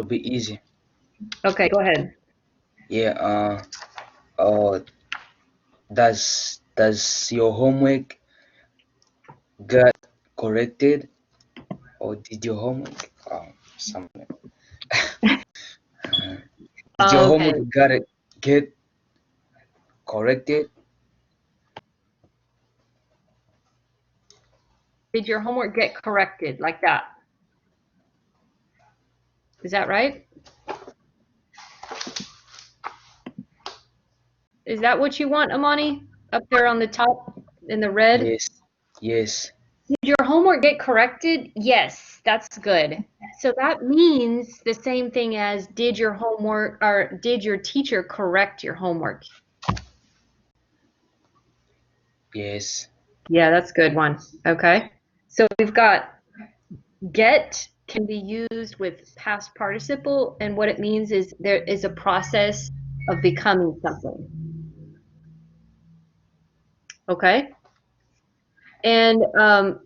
It'll be easy. Okay, go ahead. Yeah. Does your homework get corrected, or did your homework something? Did your Okay. homework get corrected? Did your homework get corrected like that? Is that right? Is that what you want, Amani? Up there on the top in the red? Yes. Yes. Did your homework get corrected? Yes, that's good. So that means the same thing as did your homework or did your teacher correct your homework? Yes. Yeah, that's a good one. Okay. So we've got get can be used with past participle, and what it means is there is a process of becoming something. Okay. And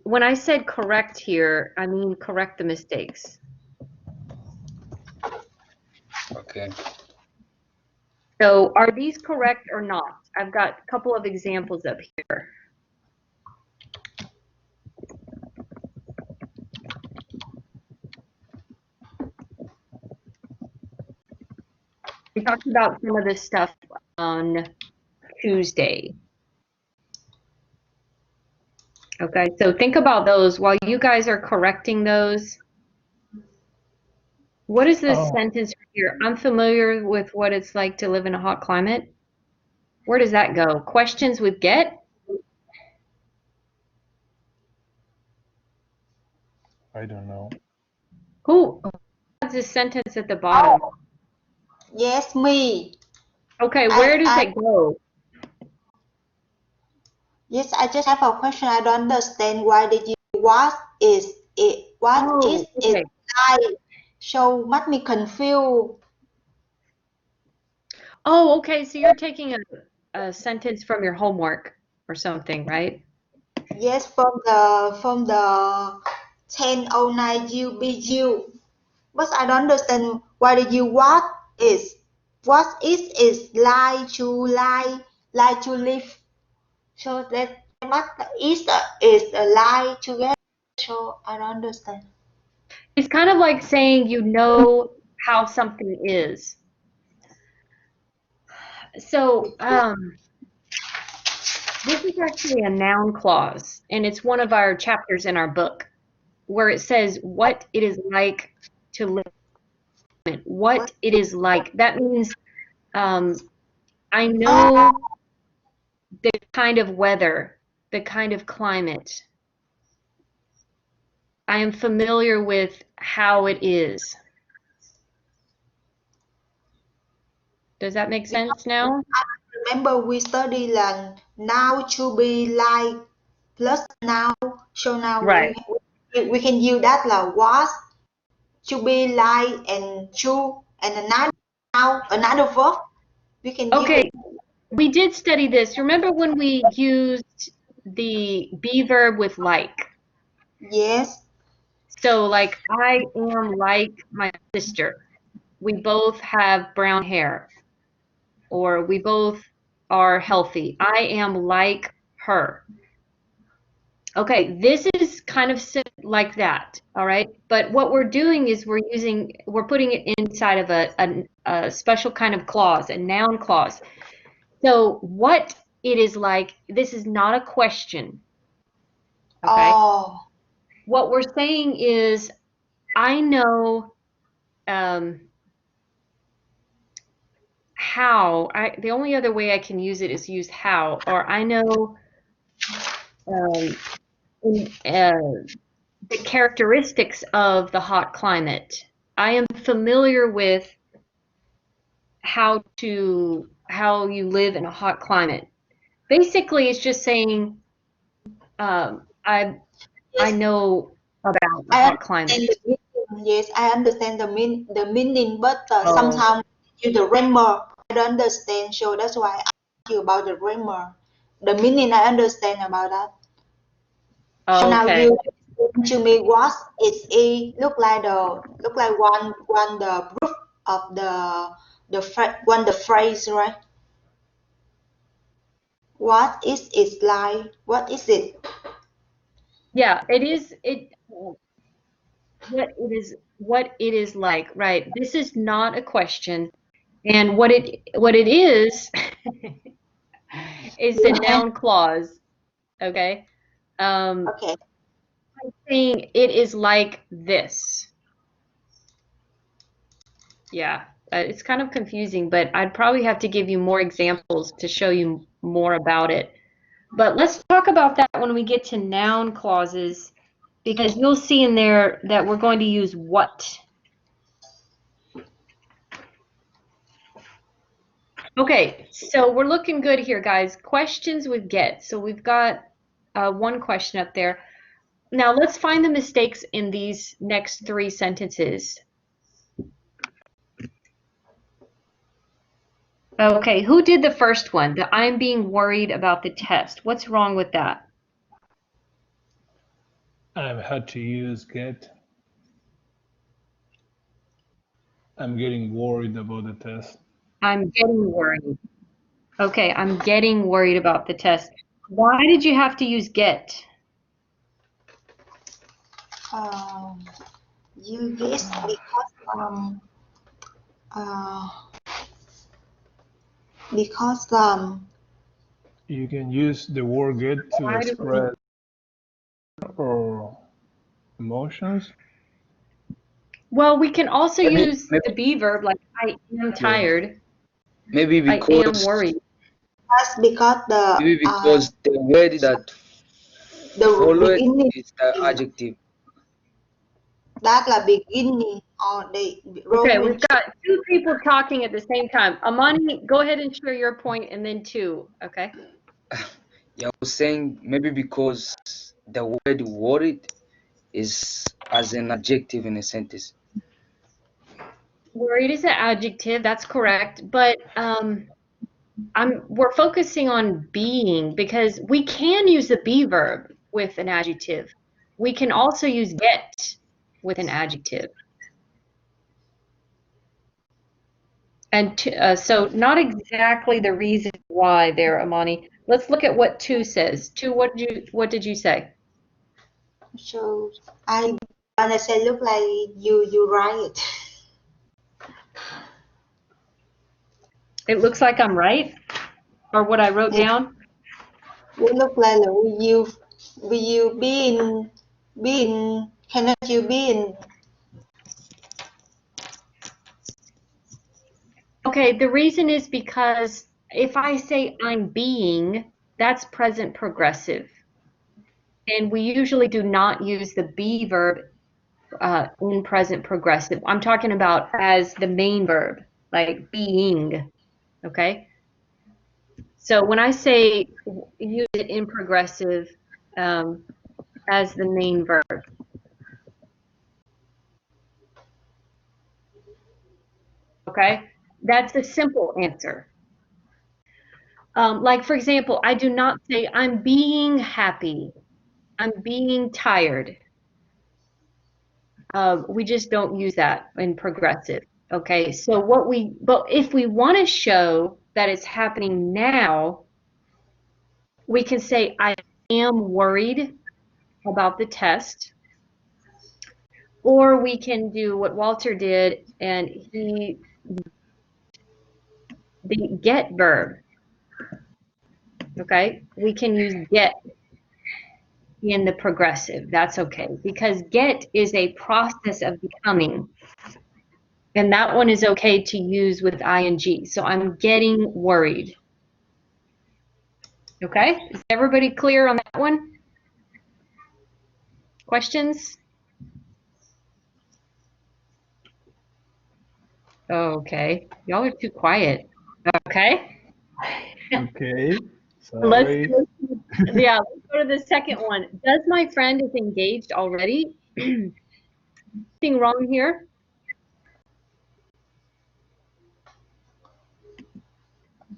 when I said correct here, I mean correct the mistakes. Okay. So are these correct or not? I've got a couple of examples up here. We talked about some of this stuff on Tuesday. Okay, so think about those while you guys are correcting those. What is this sentence here? I'm familiar with what it's like to live in a hot climate. Where does that go? Questions with get? I don't know. Who has this sentence at the bottom? Oh, yes, me. Okay, where does it go? Yes, I just have a question. I don't understand why did you what is it? What is okay. it like? So make me confused. Oh, okay. So you're taking a sentence from your homework or something, right? Yes, from the 1009 UBU. But I don't understand why did you what is lie to live. So that what is a lie together. So I don't understand. It's kind of like saying you know how something is. So this is actually a noun clause, and it's one of our chapters in our book where it says what it is like to live. What it is like. That means I know the kind of weather, the kind of climate. I am familiar with how it is. Does that make sense now? Remember we study là now to be like plus now. So now Right. we can use that là was to be like and to and another verb. We can use Okay, it. we did study this. Remember when we used the be verb with like? Yes. So like I am like my sister. We both have brown hair, or we both are healthy. I am like her. Okay, this is kind of like that, all right? But what we're doing is we're putting it inside of a special kind of clause, a noun clause. So what it is like, this is not a question, okay? Oh. What we're saying is, I know how, the only other way I can use it is use how, or I know the characteristics of the hot climate. I am familiar with how you live in a hot climate. Basically, it's just saying I know about the I hot understand climate. the meaning. Yes, I understand the meaning, but Oh. sometimes you the grammar I don't understand. So that's why I ask you about the grammar. The meaning I understand about that. So now Okay. you to me was is a look like one the proof of the phrase, right? What is it like? What is it? Yeah, it is what it is like, right? This is not a question. And what it is a Yeah. noun clause, okay? Um, Okay. saying it is like this. Yeah, it's kind of confusing, but I'd probably have to give you more examples to show you more about it. But let's talk about that when we get to noun clauses, because you'll see in there that we're going to use what. Okay, so we're looking good here, guys. Questions with get. So we've got one question up there. Now let's find the mistakes in these next three sentences. Okay, who did the first one? The I'm being worried about the test. What's wrong with that? I've had to use get. I'm getting worried about the test. I'm getting worried. Okay, I'm getting worried about the test. Why did you have to use get? Um, you guess uh, because You can use the word get to Why do we, express or emotions. well, we can also Maybe, use maybe, the be verb like I am yeah. tired. Maybe I am because worried. that's because maybe because the word that the follow it beginning is the adjective. that là beginning or the Okay, Roman. we've got two people talking at the same time. Amani, go ahead and share your point and then two, okay? Yeah, I was saying maybe because the word worried is as an adjective in a sentence. Worried is an adjective, that's correct, but we're focusing on being because we can use the be verb with an adjective. We can also use get with an adjective. And so not exactly the reason why there, Amani. Let's look at what two says. Two, what did you say? So I wanna say look like you right. It looks like I'm right, or what I wrote Yeah, down. you look like là will you be in cannot you be in Okay, the reason is because if I say I'm being, that's present progressive. And we usually do not use the be verb in present progressive. I'm talking about as the main verb, like being, okay? So when I say use it in progressive as the main verb, okay? That's a simple answer. Like, for example, I do not say I'm being happy. I'm being tired. We just don't use that in progressive. Okay, so but if we want to show that it's happening now, we can say I am worried about the test, or we can do what Walter did and the get verb. Okay, we can use get in the progressive. That's okay because get is a process of becoming. And that one is okay to use with ing. So I'm getting worried. Okay, is everybody clear on that one? Questions? Okay, y'all are too quiet. Okay, Okay, let's sorry. yeah, let's go to the second one. Does my friend is engaged already? Anything wrong here?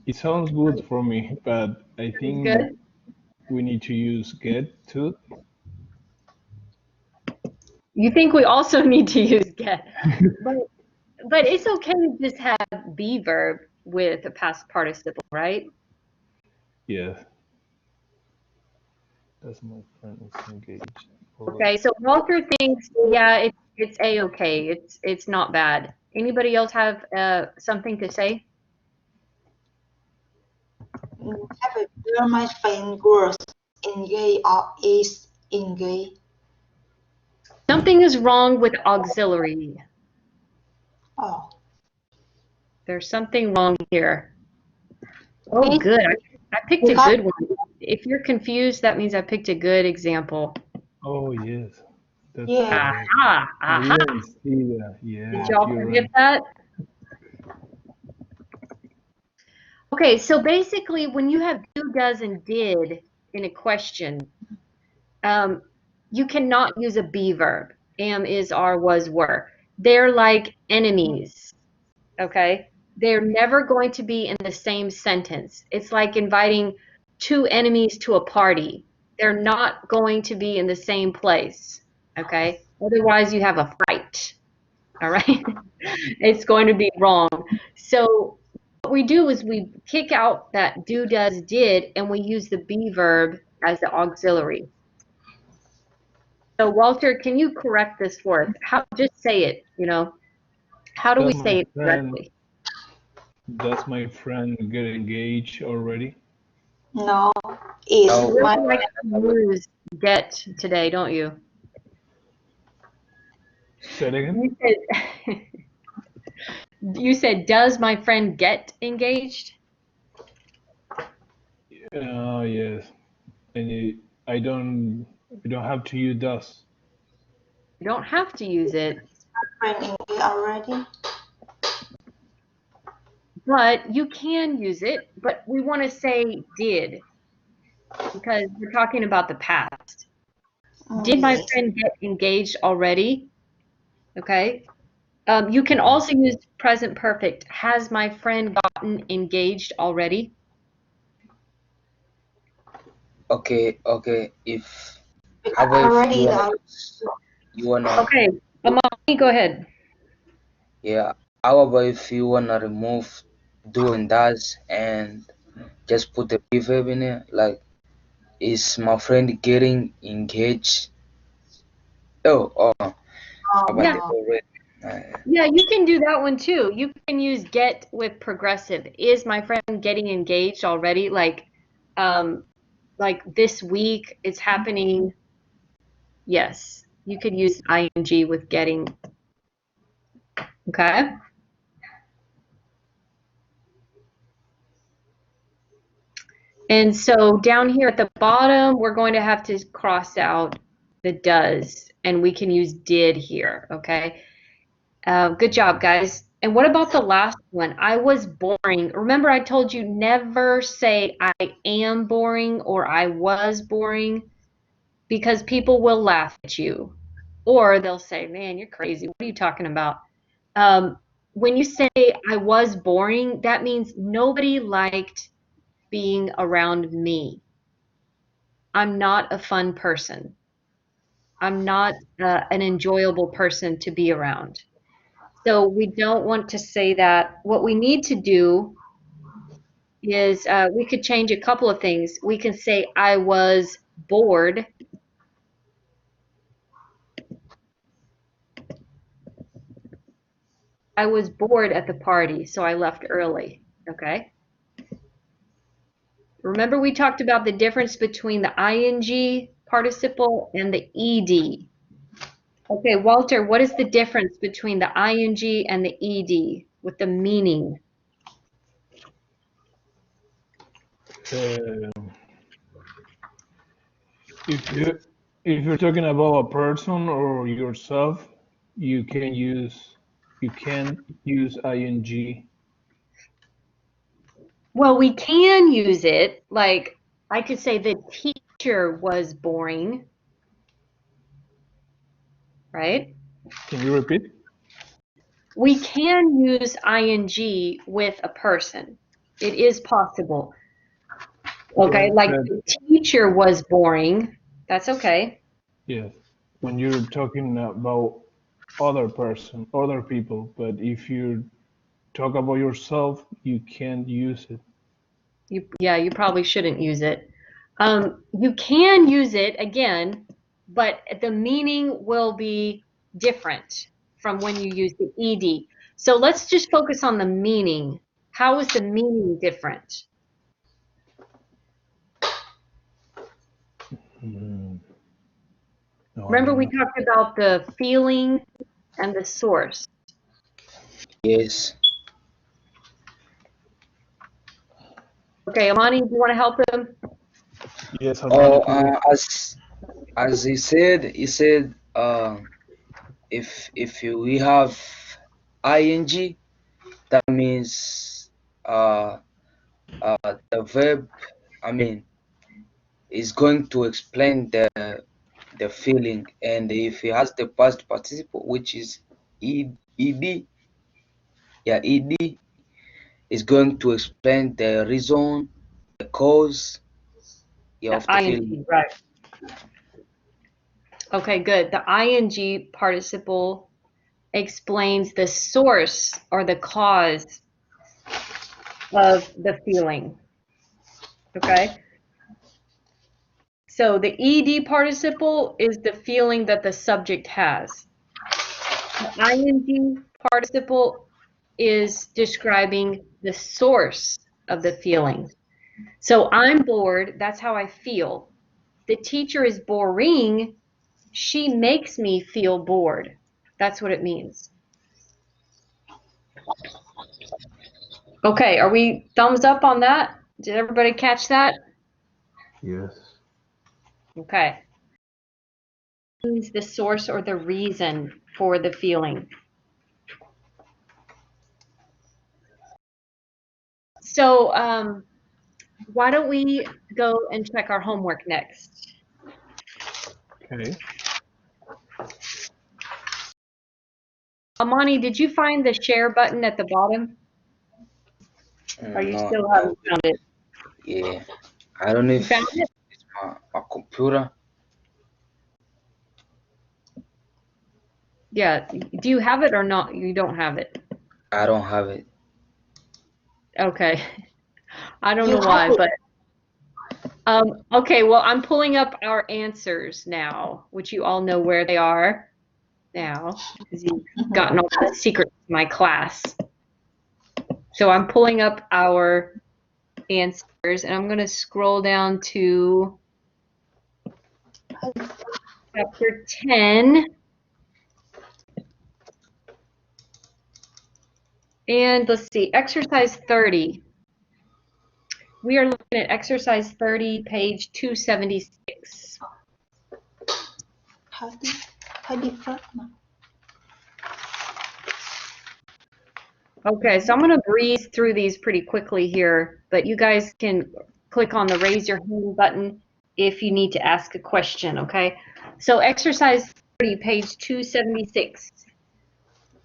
It sounds good for me, but I Is think good. we need to use get to. You think we also need to use get. But it's okay to just have be verb with a past participle, right? Yes. That's my friend is engaged already. Okay, so Walter thinks, yeah, it's a-okay. It's not bad. Anybody else have something to say? Have a girl, my friend was engaged or is engaged. Something is wrong with auxiliary. Oh, There's something wrong here. Oh, it's good. I picked a because good one. If you're confused, that means I picked a good example. Oh yes, that's yeah, correct. Aha, I aha. didn't see that. Did Yes, y'all you're forget right. that? Okay, so basically when you have do, does, and did in a question, you cannot use a be verb. Am, is, are, was, were. They're like enemies, okay? They're never going to be in the same sentence. It's like inviting two enemies to a party. They're not going to be in the same place, okay? Otherwise, you have a fight, all right? It's going to be wrong. So what we do is we kick out that do, does, did, and we use the be verb as the auxiliary. So Walter, can you correct this for us? Just say it, How do we Does my say it friend correctly? does my friend get engaged already? no, is You No, my really like to use get today, don't you? Say it again. You said, you said, does my friend get engaged? Yes. And I don't have to use does. You don't have to use it, friend engaged already? but you can use it. But we want to say did because we're talking about the past. Did my Yes. friend get engaged already? Okay. You can Okay. also use present perfect. Has my friend gotten engaged already? okay. If how Because about if already the you wanna Okay, Amani, go ahead. yeah, how about if you wanna remove do and does and just put the reverb in it? Like, is my friend getting engaged? Oh, how about Yeah, the oh, already? yeah, you can do that one too. You can use get with progressive. Is my friend getting engaged already? Um, like this week, it's happening. Yes, you could use ing with getting. Okay. And so down here at the bottom, we're going to have to cross out the does, and we can use did here, okay? Good job, guys. And what about the last one? I was boring. Remember, I told you never say I am boring or I was boring because people will laugh at you. Or they'll say, man, you're crazy. What are you talking about? When you say I was boring, that means nobody liked being around me. I'm not a fun person. I'm not an enjoyable person to be around. So we don't want to say that. What we need to do is we could change a couple of things. We can say I was bored. I was bored at the party, so I left early. Okay. Remember we talked about the difference between the ing participle and the ed. Okay, Walter, what is the difference between the ing and the ed with the meaning? Uh, if you're talking about a person or yourself, you can use ing. Well, we can use it like I could say the teacher was boring, right? Can you repeat? We can use ing with a person. It is possible. Yes, Okay, like but the teacher was boring. That's okay. yes. when you're talking about other people, but if you talk about yourself, you can't use it. You probably shouldn't use it. You can use it again, but the meaning will be different from when you use the ed. So let's just focus on the meaning. How is the meaning different? Mm, no, I Remember don't we know. talked about the feeling and the source. Yes. Okay, Amani, do you want to help him? Yes, Oh, Armani, please. as he said, we have ing, that means the verb, I mean, is going to explain the feeling, and if he has the past participle, which is ed, yeah, ed is going to explain the reason, the cause, yeah, The of the feeling. ing, right. Okay, good. The ing participle explains the source or the cause of the feeling. Okay? So the ed participle is the feeling that the subject has. The ing participle is describing the source of the feeling. So I'm bored, that's how I feel. The teacher is boring, she makes me feel bored. That's what it means. Okay, are we thumbs up on that? Did everybody catch that? Yes. Okay. Means the source or the reason for the feeling. So why don't we go and check our homework next? Okay. Amani, did you find the share button at the bottom? Or you No, still no, haven't found it? yeah, I don't know You found if it? it's my computer. Yeah. Do you have it or not? You don't have it. I don't have it. Okay. I don't You know have why, it. but okay, well, I'm pulling up our answers now, which you all know where they are now, because you've gotten all the secrets of my class. So I'm pulling up our answers, and I'm going to scroll down to chapter 10. And let's see, exercise 30. We are looking at exercise 30, page 276. Hơi đi phớt mà. Okay, so I'm going to breeze through these pretty quickly here, but you guys can click on the raise your hand button if you need to ask a question, okay? So exercise 30, page 276.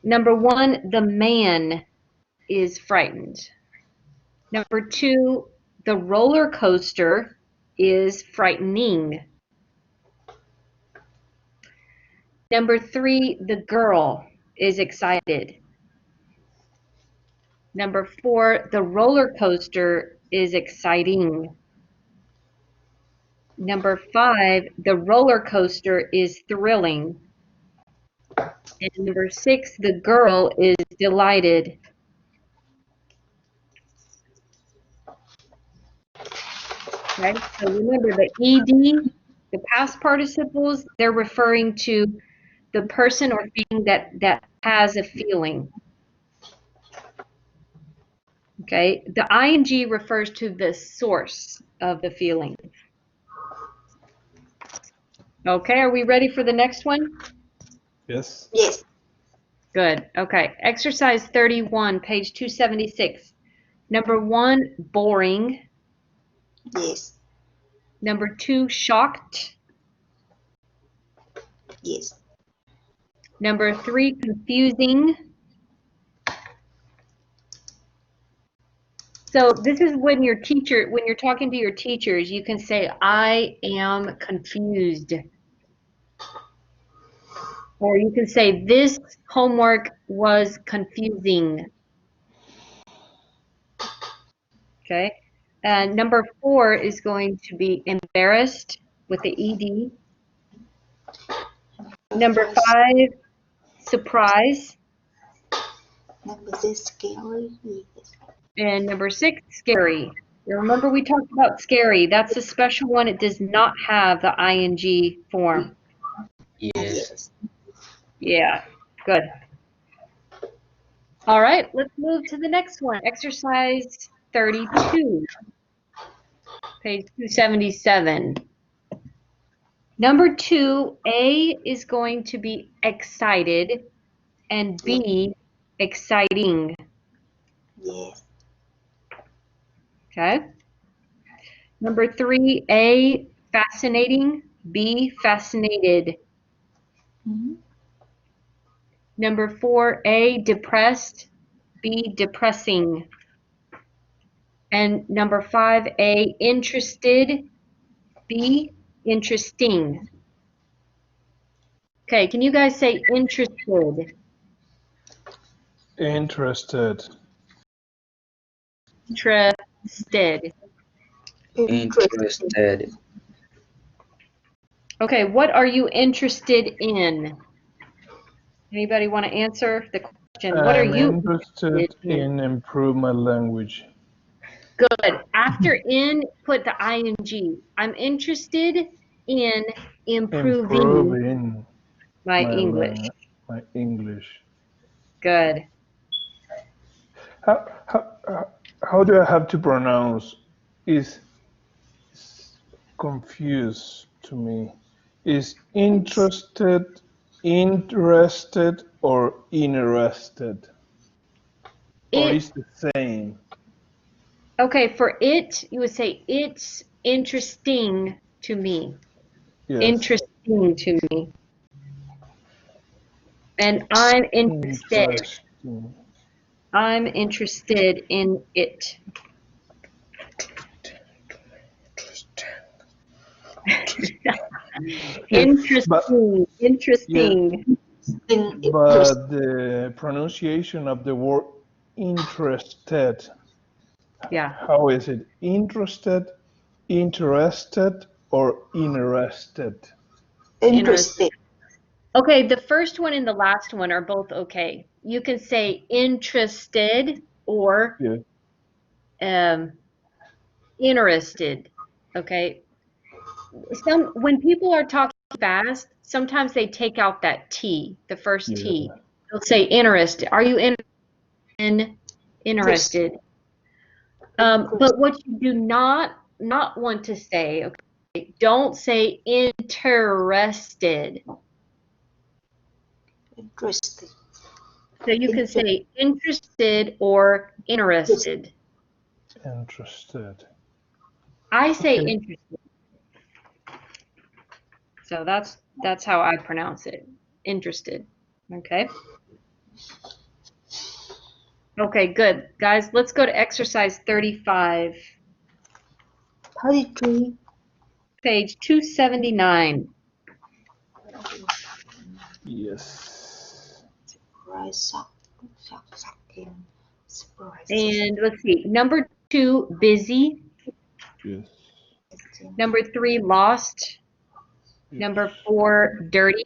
Number 1, the man is frightened. Number 2, the roller coaster is frightening. Number 3, the girl is excited. Number 4, the roller coaster is exciting. Number 5, the roller coaster is thrilling. And number 6, the girl is delighted. Okay, so remember the ed, the past participles, they're referring to the person or thing that has a feeling. Okay, the ing refers to the source of the feeling. Okay, are we ready for the next one? Yes. Yes. Good. Okay, exercise 31, page 276. Number 1, boring. Yes. Number 2, shocked. Yes. Number 3, confusing. So this is when your teacher, when you're talking to your teachers, you can say, I am confused. Or you can say, this homework was confusing. Okay. And number 4 is going to be embarrassed with the ED. Number 5, surprise. Number 6, scary. And number 6, scary. Now remember we talked about scary. That's a special one. It does not have the ing form. Yes. Yeah, good. All right, let's move to the next one. Exercise 32, page 277. Number 2, A is going to be excited and B, exciting. Yes. Okay. Number 3, A, fascinating, B, fascinated. Mm-hmm. Number 4, A, depressed, B, depressing. And number 5, A, interested, B, interesting. Okay, can you guys say interested? Interested. Interested. Interesting. Interested. Okay, what are you interested in? Anybody want to answer the question? What are I'm you interested interested in? in improve my language. Good. After in, put the ing. I'm interested in improving Improving my my English. my English. Good. How, how, how do I have to pronounce? Is confused to me. Is interested, interested, or interested? Or It, is the same? okay, for it, you would say it's interesting to me. Yes. Interesting to me. And I'm interested. Interesting. I'm interested in it. Yes, but Interesting. yes, Interesting. but the pronunciation of the word interested, Yeah. how is it? Interested, interested, or interested? Interesting. Interesting. Okay, the first one and the last one are both okay. You can say interested or Yeah. um, interested. Okay. When people are talking fast, sometimes they take out that T, the first T. Yeah. They'll say interested. Are you interested? Interesting. But what you do not want to say, okay, don't say interested. Interesting. So you can Interesting. say interested or interested. Interested. I say Okay. interested. So that's how I pronounce it. Interested. Okay. Okay, good. Guys, let's go to exercise 35, 33. page 279. Yes. Surprise. Shocking. Surprise. And let's see. Number 2, busy. Yes. Number 3, lost. Yes. Number 4, dirty.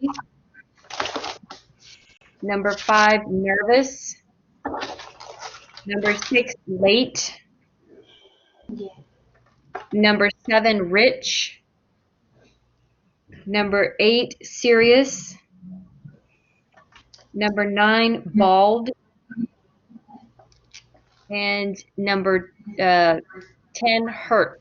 Number 5, nervous. Number 6, late. Yeah. Number 7, rich. Number 8, serious. Number 9, bald. And number 10, hurt.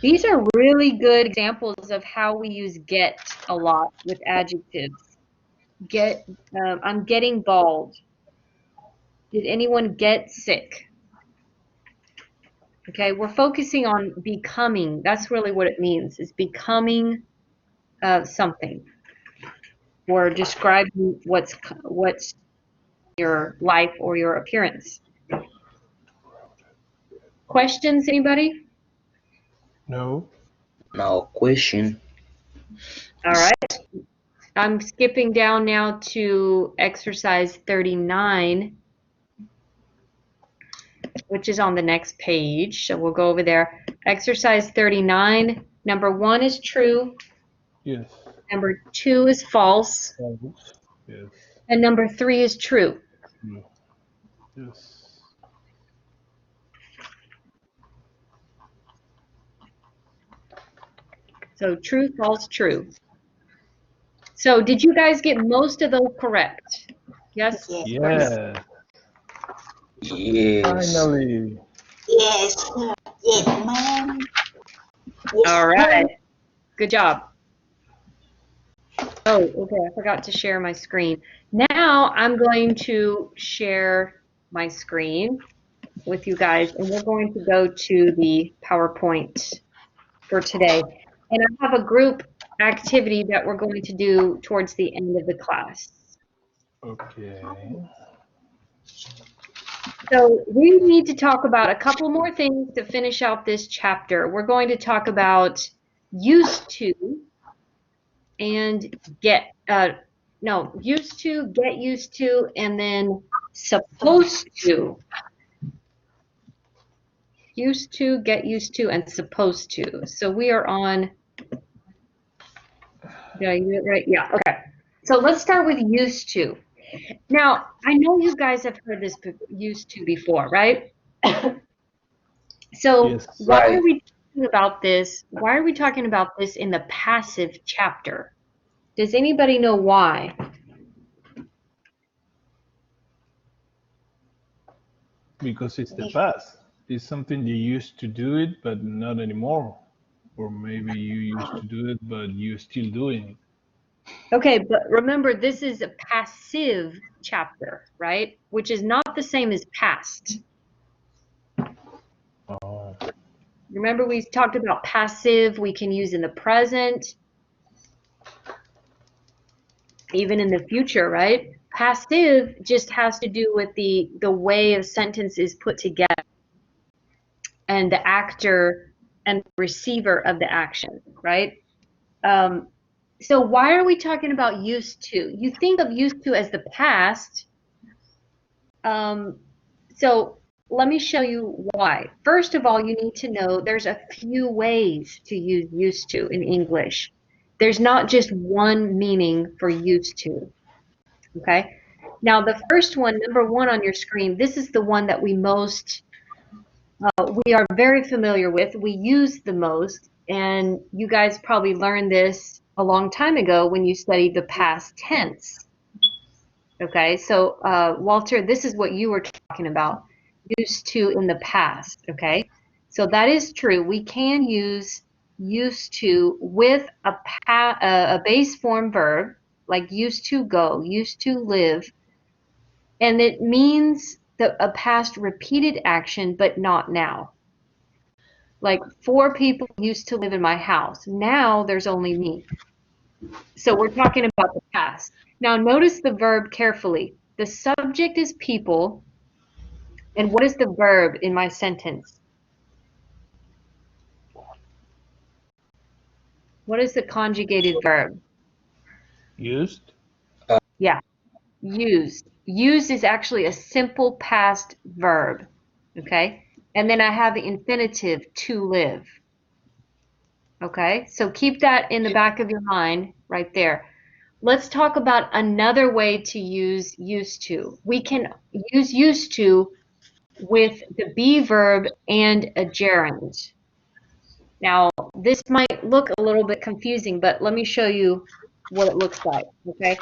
These are really good examples of how we use get a lot with adjectives. I'm getting bald. Did anyone get sick? Okay, we're focusing on becoming. That's really what it means, is becoming something or describing what's your life or your appearance. Questions, anybody? No. Now question. All right. I'm skipping down now to exercise 39, which is on the next page. So we'll go over there. Exercise 39, number 1 is true. Yes. Number 2 is false. False. Yes. And number 3 is true. True. Yes. So true, false, true. So did you guys get most of those correct? Yes? Yes. Yeah. Yes. Finally. Yes. Yes, ma'am. Yes. All right. Good job. Oh, okay. I forgot to share my screen. Now I'm going to share my screen with you guys, and we're going to go to the PowerPoint for today. And I have a group activity that we're going to do towards the end of the class. Okay. So we need to talk about a couple more things to finish out this chapter. We're going to talk about used to and used to, get used to, and then supposed to. Used to, get used to, and supposed to. So we are on, did I do it right? Yeah, okay. So let's start with used to. Now, I know you guys have heard this used to before, right? So Yes. why Right. are we talking about this? Why are we talking about this in the passive chapter? Does anybody know why? Because it's the past. It's something you used to do it, but not anymore. Or maybe you used to do it, but you're still doing it. Okay, but remember, this is a passive chapter, right? Which is not the same as past. Oh. Remember, we talked about passive we can use in the present, even in the future, right? Passive just has to do with the way a sentence is put together and the actor and the receiver of the action, right? So why are we talking about used to? You think of used to as the past. So let me show you why. First of all, you need to know there's a few ways to use used to in English. There's not just one meaning for used to. Okay. Now the first one, number 1 on your screen, this is the one that we are very familiar with. We use the most, and you guys probably learned this a long time ago when you studied the past tense. Okay, so Walter, this is what you were talking about, used to in the past. Okay, so that is true. We can use used to with a base form verb like used to go, used to live, and it means a past repeated action, but not now. Like 4 people used to live in my house. Now there's only me. So we're talking about the past. Now notice the verb carefully. The subject is people. And what is the verb in my sentence? What is the conjugated verb? Used? Yeah, used. Used is actually a simple past verb. Okay? And then I have the infinitive to live. Okay? So keep that in the back of your mind right there. Let's talk about another way to use used to. We can use used to with the be verb and a gerund. Now, this might look a little bit confusing, but let me show you what it looks like, okay?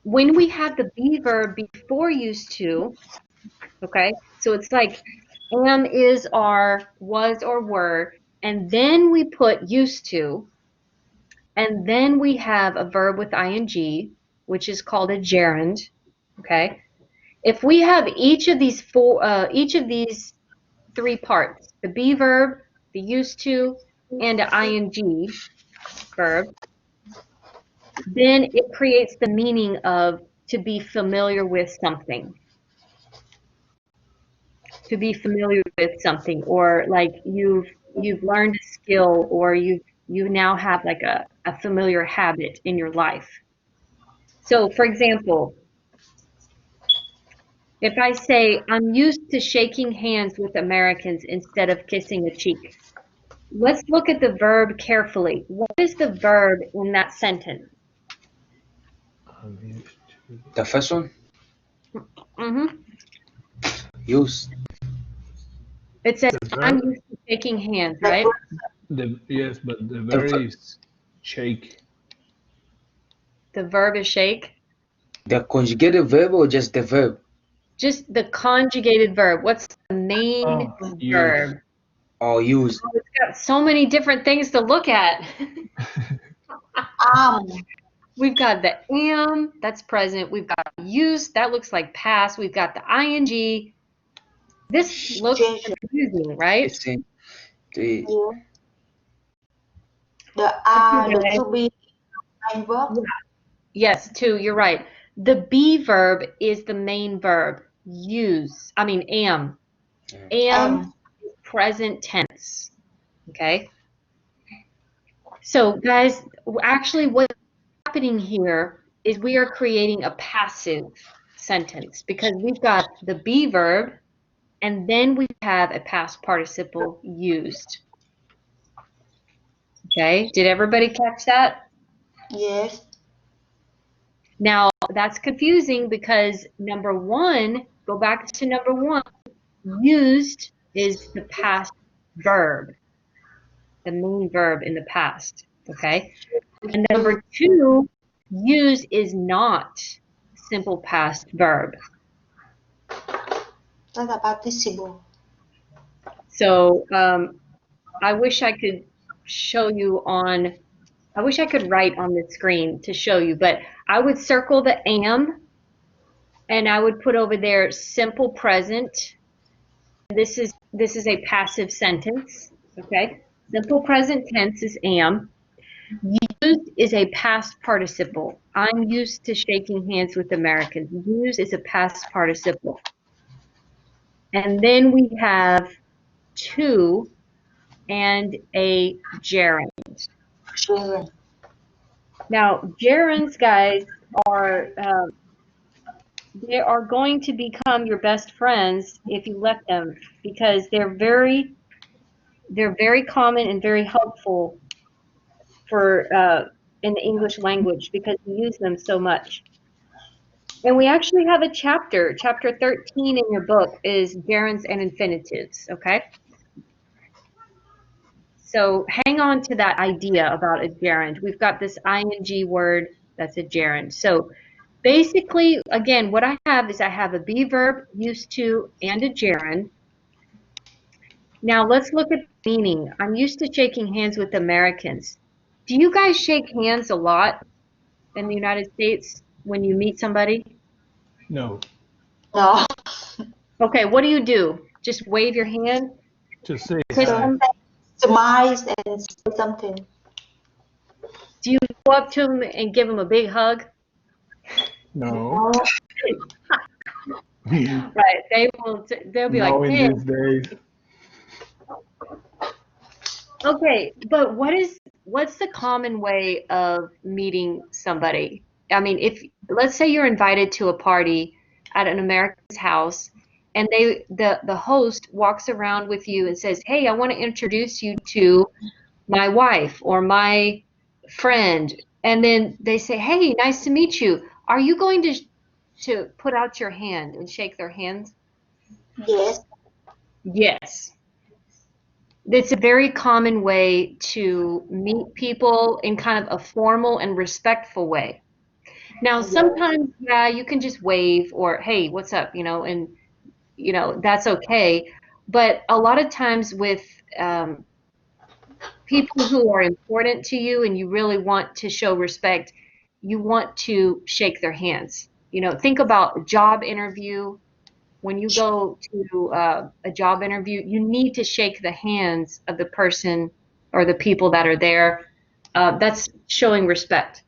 When we have the be verb before used to, okay, so it's like am, is, are, was, or were, and then we put used to, and then we have a verb with ing, which is called a gerund, okay? If we have each of these 3 parts, the be verb, the used to, and the ing verb, then it creates the meaning of to be familiar with something. To be familiar with something, or like you've you've learned a skill, or you now have like a familiar habit in your life. So, for example, if I say I'm used to shaking hands with Americans instead of kissing a cheek, let's look at the verb carefully. What is the verb in that sentence? I'm used to The first one, Mm-hmm. use. It says the I'm verb. used to shaking hands, The right? The yes, but the The verb ver- is shake. The verb is shake. the conjugated verb or just the verb? Just the conjugated verb. What's the main Oh, use. verb? Or use. Oh, it's got so many different things to look at. arm, We've got the am, that's present. We've got use, that looks like past. We've got the ing. This looks gesture. confusing, right? It's in the Yeah. The Okay, the guys. to be main verb. Yeah. Yes, two, you're right. The be verb is the main verb. Use, I mean am. Am, Am. present tense. Okay. So, guys, actually, what's happening here is we are creating a passive sentence because we've got the be verb and then we have a past participle used. Okay, did everybody catch that? Yes. Now, that's confusing because number one, go back to number one, used is the past verb, the main verb in the past. Okay, and You. number two, use is not simple past verb. That's a participle. So I wish I could show you on, I wish I could write on the screen to show you, but I would circle the am and I would put over there simple present. This is a passive sentence, okay? Simple present tense is am. Used is a past participle. I'm used to shaking hands with Americans. Use is a past participle. And then we have to and a gerund. Children. Now, gerunds, guys, are they are going to become your best friends if you let them because they're very common and very helpful for in the English language because we use them so much. And we actually have a chapter 13 in your book is gerunds and infinitives, okay? So hang on to that idea about a gerund. We've got this ing word that's a gerund. So basically, again, what I have is I have a be verb, used to, and a gerund. Now let's look at the meaning. I'm used to shaking hands with Americans. Do you guys shake hands a lot in the United States when you meet somebody? No, No. Okay, what do you do? Just wave your hand, just say kiss hi. them? Sometimes smile and say something. Do you go up to them and give them a big hug? No, No. Right, they will. They'll be like, no, in "Hey, these days. okay." But what's the common way of meeting somebody? I mean, if let's say you're invited to a party at an American's house, and the host walks around with you and says, "Hey, I want to introduce you to my wife or my friend," and then they say, "Hey, nice to meet you. Are you going to put out your hand and shake their hands?" Yes. Yes. It's a very common way to meet people in kind of a formal and respectful way. Now, Yes. sometimes, yeah, you can just wave or, hey, what's up, and, that's okay. But a lot of times with um, people who are important to you and you really want to show respect, you want to shake their hands. Think about a job interview. When you go to a job interview, you need to shake the hands of the person or the people that are there. That's showing respect.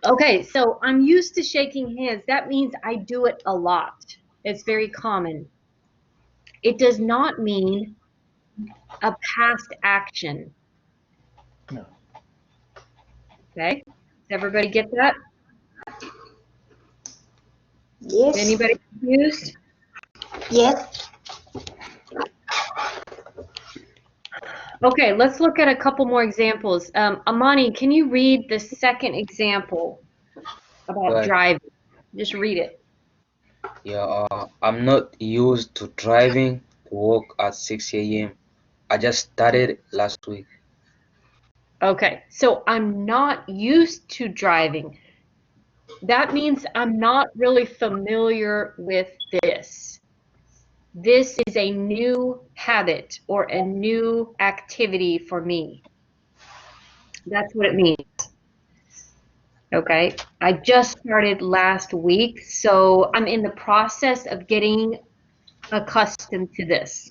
Okay, so I'm used to shaking hands. That means I do it a lot. It's very common. It does not mean a past action. No. Okay? Does everybody get that? Yes. Anybody confused? Yes. Okay, let's look at a couple more examples. Amani, can you read the second example about Right. driving? Just read it. Yeah, I'm not used to driving to work at 6 a.m. I just started last week. Okay, so I'm not used to driving. That means I'm not really familiar with this. This is a new habit or a new activity for me. That's what it means. Okay, I just started last week, so I'm in the process of getting accustomed to this.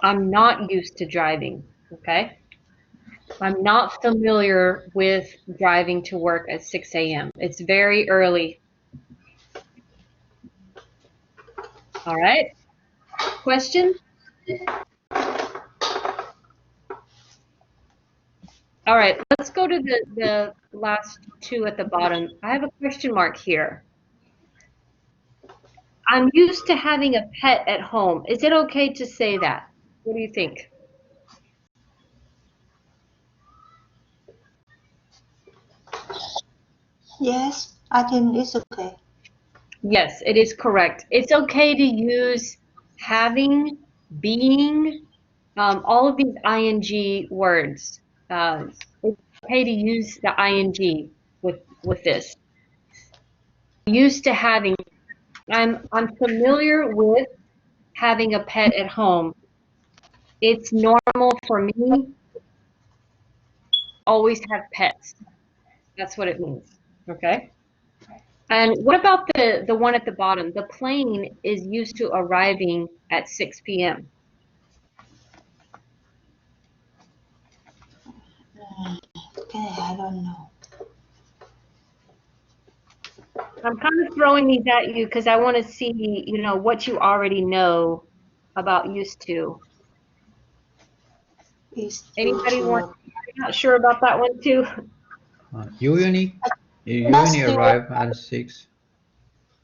I'm not used to driving, okay? I'm not familiar with driving to work at 6 a.m. It's very early. All right, question? All right, let's go to the last two at the bottom. I have a question mark here. I'm used to having a pet at home. Is it okay to say that? What do you think? Yes. I think it's okay. Yes, it is correct. It's okay to use having, being, all of these ing words. It's okay to use the ing with this. Used to having, I'm familiar with having a pet at home. It's normal for me always have pets. That's what it means. Okay. And what about the one at the bottom? The plane is used to arriving at 6 p.m. Okay, I don't know. I'm kind of throwing these at you because I want to see, you know, what you already know about used to. It's Anybody want? to. Not sure about that one too. Usually, That's usually true. arrive at 6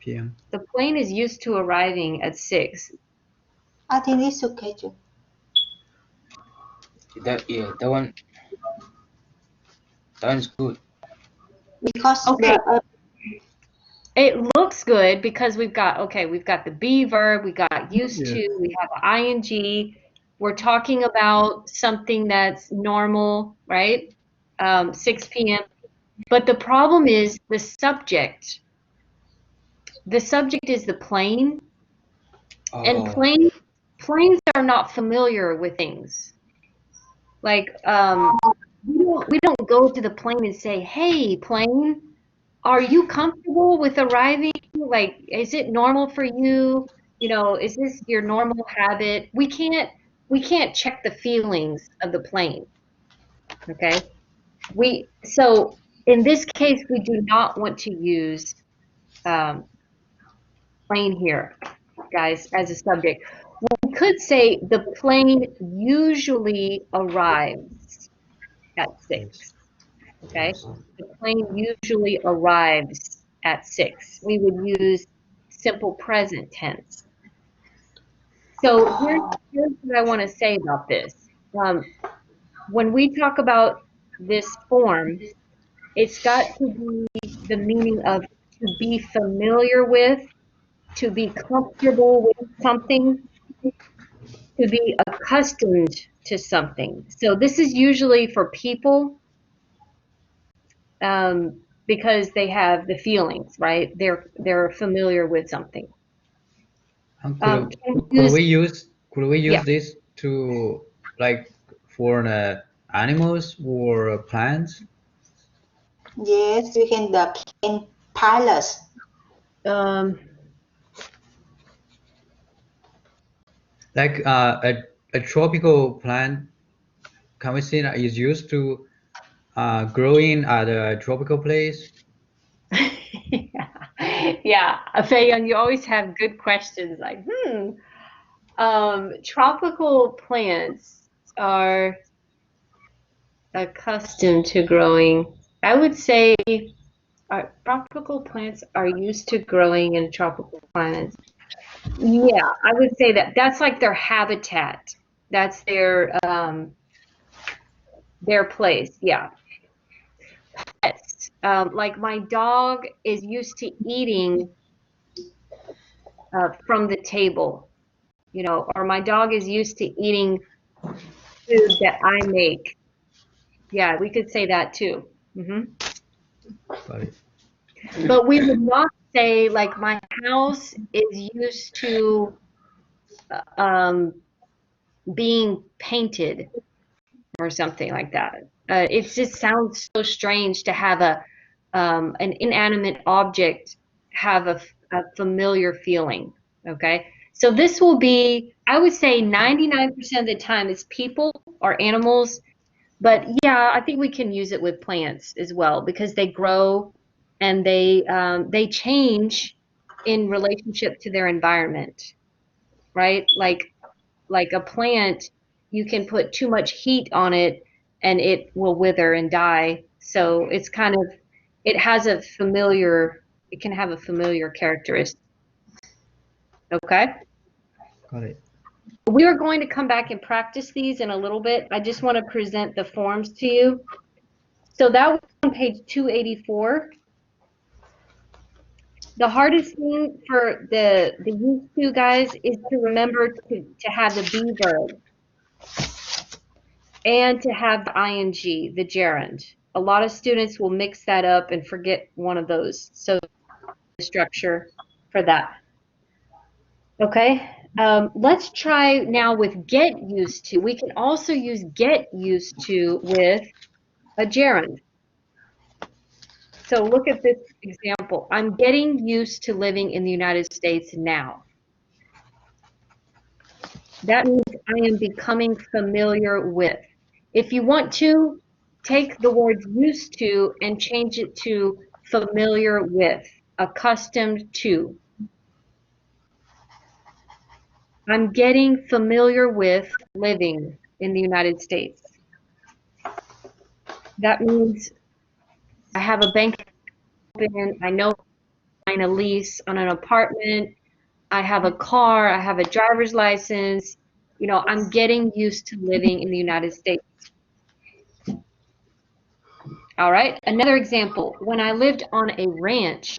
p.m. The plane is used to arriving at 6. I think it's okay too. That one's good. Because Okay, the it looks good because we've got the be verb, we got used Yeah. to, we have ing. We're talking about something that's normal, right? 6 p.m. But the problem is the subject. The subject is the plane, and Oh, planes are not familiar with things. Like we don't go to the plane and say, "Hey, plane, are you comfortable with arriving? Like, is it normal for you? You know, is this your normal habit?" We can't check the feelings of the plane. Okay. So in this case, we do not want to use um, plane here, guys, as a subject. We could say the plane usually arrives at Yes. 6. Okay. The plane usually arrives at 6. We would use simple present tense. So here's what I want to say about this. When we talk about this form, it's got to be the meaning of to be familiar with, to be comfortable with something, to be accustomed to something. So this is usually for people because they have the feelings, right? They're familiar with something. And Can could use we use yeah. this to like for animals or plants? yes, we can the plane pilots. Um, Like a tropical plant, can we say that is used to growing at a tropical place? yeah, Fayon, you always have good questions. Like, Tropical plants are accustomed to growing. I would say tropical plants are used to growing in tropical climates. Yeah, I would say that that's like their habitat. That's their place. Yeah. Pets. Like my dog is used to eating from the table, or my dog is used to eating food that I make. Yeah, we could say that too. Got it. But we would not say like my house is used to um, being painted or something like that. It just sounds so strange to have an inanimate object have a familiar feeling. Okay, so this will be, I would say, 99% of the time it's people or animals, but yeah, I think we can use it with plants as well because they grow and they change in relationship to their environment, right? Like a plant, you can put too much heat on it and it will wither and die. So it's kind of, it has a familiar, it can have a familiar characteristic. Okay. Got it. We are going to come back and practice these in a little bit. I just want to present the forms to you. So that was on page 284. The hardest thing for the used to guys is to remember to have the be verb and to have the ing, the gerund. A lot of students will mix that up and forget one of those. So the structure for that. Okay, let's try now with get used to. We can also use get used to with a gerund. So look at this example. I'm getting used to living in the United States now. That means I am becoming familiar with. If you want to, take the word used to and change it to familiar with, accustomed to. I'm getting familiar with living in the United States. That means I have a bank open, I know I'm signing a lease on an apartment, I have a car, I have a driver's license, I'm getting used to living in the United States. All right, another example. When I lived on a ranch,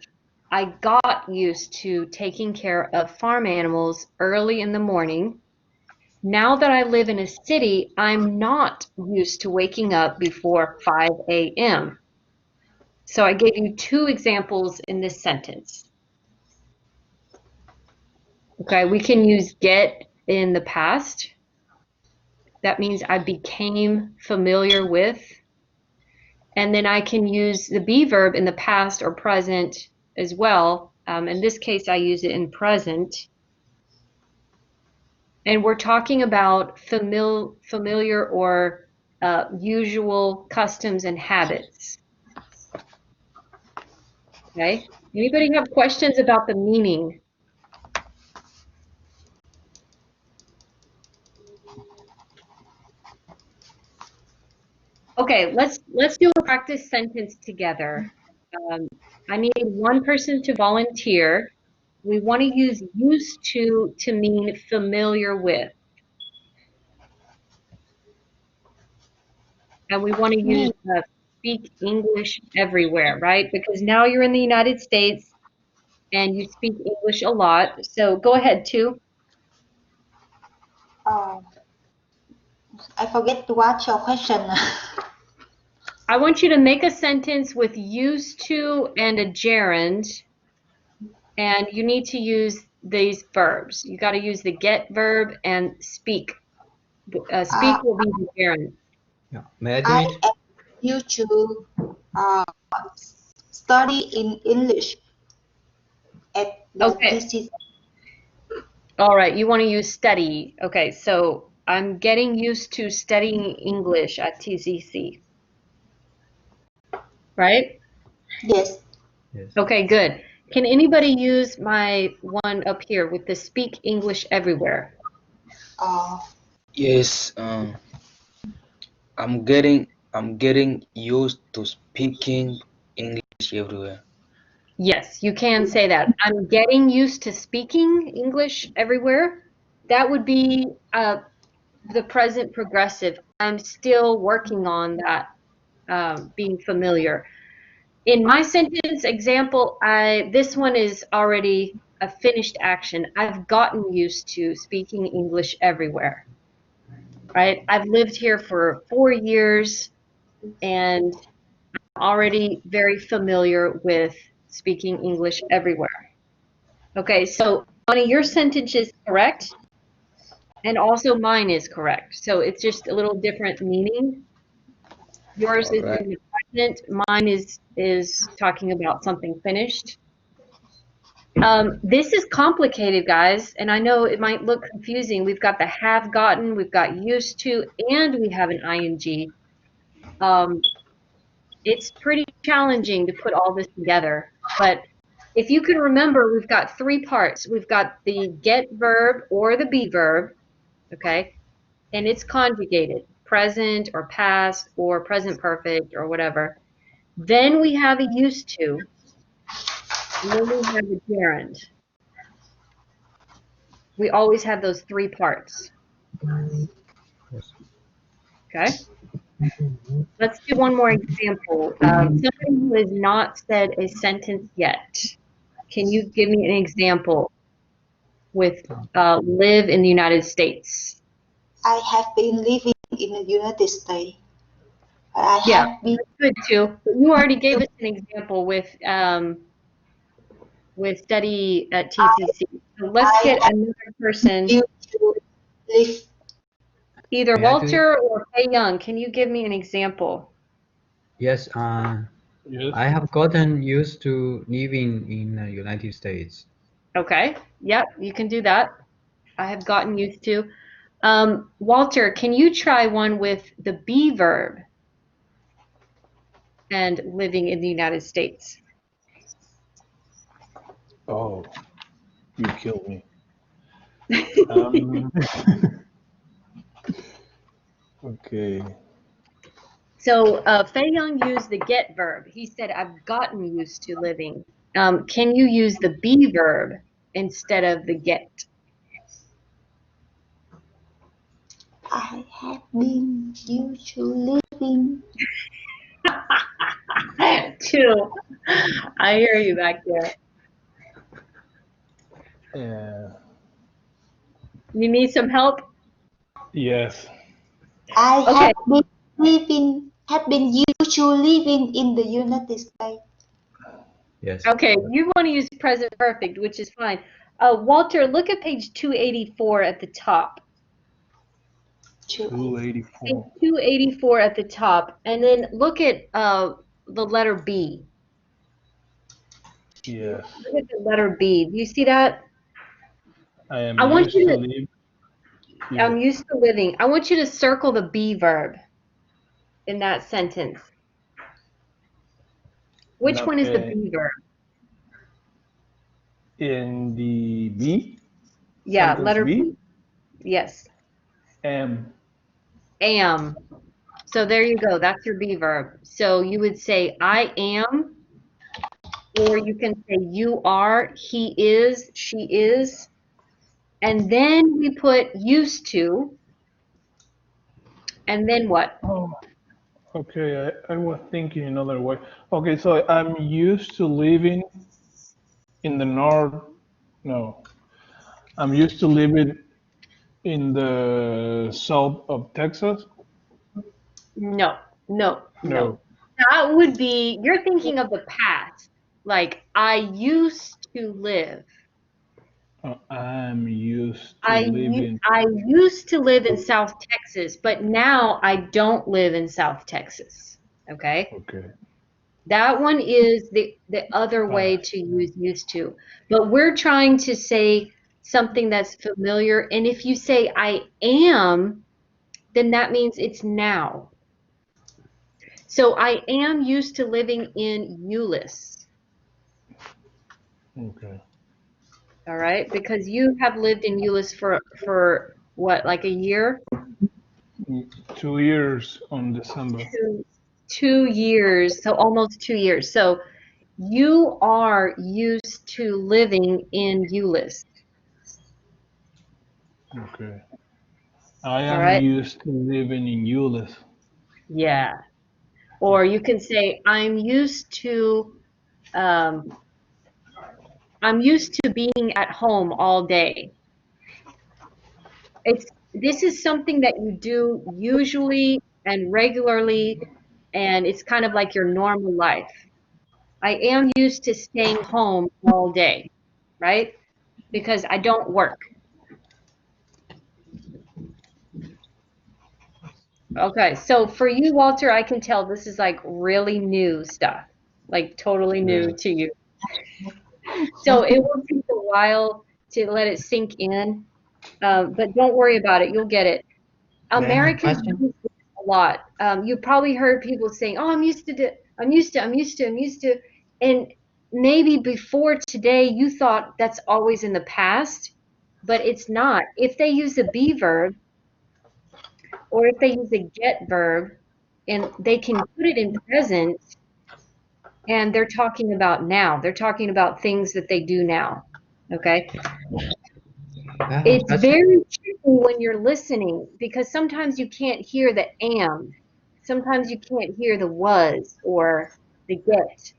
I got used to taking care of farm animals early in the morning. Now that I live in a city, I'm not used to waking up before 5 a.m. So I gave you two examples in this sentence. Okay, we can use get in the past. That means I became familiar with. And then I can use the be verb in the past or present as well. In this case, I use it in present. And we're talking about familiar or usual customs and habits. Okay. Anybody have questions about the meaning? Okay, let's do a practice sentence together. I need one person to volunteer. We want to use used to mean familiar with. And we want to use Me. speak English everywhere, right? Because now you're in the United States and you speak English a lot. So go ahead, too. Uh, I forget to watch your question. I want you to make a sentence with used to and a gerund, and you need to use these verbs. You got to use the get verb and speak. uh, Speak will be the gerund. Yeah. May I do I it? am used to uh, study in English at the Okay. TCC. All right. You want to use study. Okay. So I'm getting used to studying English at TCC. Right? Yes. Yes. Okay, good. Can anybody use my one up here with the speak English everywhere? Uh, Yes, I'm getting used to speaking English everywhere. Yes, you can say that. I'm getting used to speaking English everywhere. That would be the present progressive. I'm still working on that, being familiar. In my sentence example, this one is already a finished action. I've gotten used to speaking English everywhere, right? I've lived here for 4 years and already very familiar with speaking English everywhere. Okay, so Bonnie, your sentence is correct, and also mine is correct. So it's just a little different meaning. Yours All is right. in the present, mine is talking about something finished. This is complicated, guys, and I know it might look confusing. We've got the have gotten, we've got used to, and we have an ing. Um, it's pretty challenging to put all this together, but if you can remember, we've got three parts. We've got the get verb or the be verb, okay, and it's conjugated, present or past or present perfect or whatever. Then we have a used to, and then we have a gerund. We always have those three parts, Yes. okay? Let's do one more example. Somebody who has not said a sentence yet. Can you give me an example with live in the United States? I have been living in the United States. I Yeah, have been that's good too. But you already gave us an example with study at TCC. So let's I get have another person, used to live. either May I do it? Walter or Fei Young. Can you give me an example? Yes. Yes. I have gotten used to living in the United States. Okay. Yep, you can do that. I have gotten used to. Walter, can you try one with the be verb and living in the United States? Oh, you killed me. Um, okay. So Fei Young used the get verb. He said, I've gotten used to living. Can you use the be verb instead of the get? I have been used to living. Two. I hear you back there. Uh, You need some help? yes. I Okay. have been used to living in the United States. Yes. Okay, you want to use present perfect, which is fine. Walter, look at page 284 at the top. Page 284. 284 at the top, and then look at the letter B. Yes. Look at the letter B. Do you see that? I am I want used you to to, live. I'm Yes. used to living. I want you to circle the be verb in that sentence. Which No, one is the be verb? in the B, Yeah, sentence letter B, B. Yes. am. Am. So there you go. That's your be verb. So you would say I am, or you can say you are, he is, she is. And then we put used to, and then what? Oh, okay. I was thinking another way. Okay, so I'm used to living in the north. No, I'm used to living in the south of Texas. No, no, no. No, That would be, you're thinking of the past. Like, I used to live. I'm used to living. I used to live in South Texas, but now I don't live in South Texas. Okay? Okay. That one is the other way Past. to use used to. But we're trying to say something that's familiar. And if you say I am, then that means it's now. So I am used to living in Euless. Okay. All right, because you have lived in Euless for what, like a year? 2 years on December. 2 years, so almost 2 years. So you are used to living in Euless, Okay. I all am right? used to living in Euless. Yeah. Or you can say, um, I'm used to being at home all day. This is something that you do usually and regularly, and it's kind of like your normal life. I am used to staying home all day, right? Because I don't work. Okay, so for you, Walter, I can tell this is like really new stuff, like totally new Yeah. to you. So it will take a while to let it sink in, but don't worry about it. You'll get it. May I have a Americans question? use this a lot. You probably heard people saying, "Oh, I'm used to, I'm used to, I'm used to," and maybe before today you thought that's always in the past, but it's not. If they use a be verb or if they use a get verb, and they can put it in present, and they're talking about now. They're talking about things that they do now. Okay. May I have a It's question? very tricky when you're listening because sometimes you can't hear the am. Sometimes you can't hear the was or the get.